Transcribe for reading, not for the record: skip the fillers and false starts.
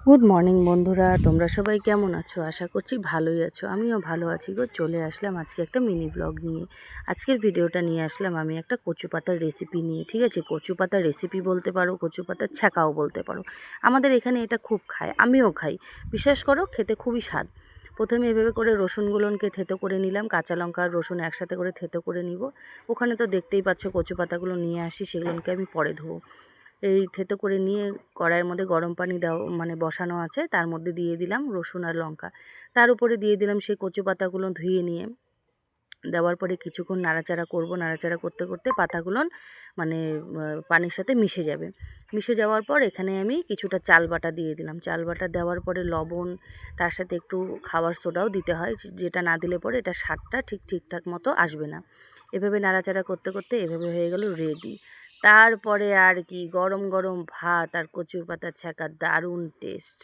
Good morning বন্ধুরা, তোমরা সবাই কেমন আছো? আশা করছি ভালোই আছো। আমিও ভালো আছি গো। চলে আসলাম আজকে একটা মিনি ব্লগ নিয়ে। আজকের ভিডিওটা নিয়ে আসলাম আমি একটা কচু পাতার রেসিপি নিয়ে। ঠিক আছে, কচু পাতার রেসিপি বলতে পারো, কচু পাতার ছ্যাঁকাও বলতে পারো। আমাদের এখানে এটা খুব খায়, আমিও খাই। বিশ্বাস করো, খেতে খুবই স্বাদ। প্রথমে এভাবে করে রসুনগুলোকে থেতো করে নিলাম, কাঁচা লঙ্কা আর রসুন একসাথে করে থেতো করে নিব। ওখানে তো দেখতেই পাচ্ছ কচু পাতাগুলো নিয়ে আসি, সেগুলোকে আমি পরে ধোবো। এই থেতো করে নিয়ে কড়াইয়ের মধ্যে গরম পানি বসানো আছে, তার মধ্যে দিয়ে দিলাম রসুন আর লঙ্কা। তার উপরে দিয়ে দিলাম সেই কচু পাতাগুলো ধুয়ে নিয়ে। দেওয়ার পরে কিছুক্ষণ নাড়াচাড়া করব। নাড়াচাড়া করতে করতে পাতাগুলো পানির সাথে মিশে যাবে। মিশে যাওয়ার পর এখানে আমি কিছুটা চাল বাটা দিয়ে দিলাম। চাল বাটা দেওয়ার পরে লবণ, তার সাথে একটু খাবার সোডাও দিতে হয়, যেটা না দিলে পরে এটা স্বাদটা ঠিকঠাক মতো আসবে না। এভাবে নাড়াচাড়া করতে করতে এভাবে হয়ে গেল রেডি। তারপরে আর কি, গরম গরম ভাত আর কচুর পাতার ছ্যাঁকা, দারুণ টেস্ট।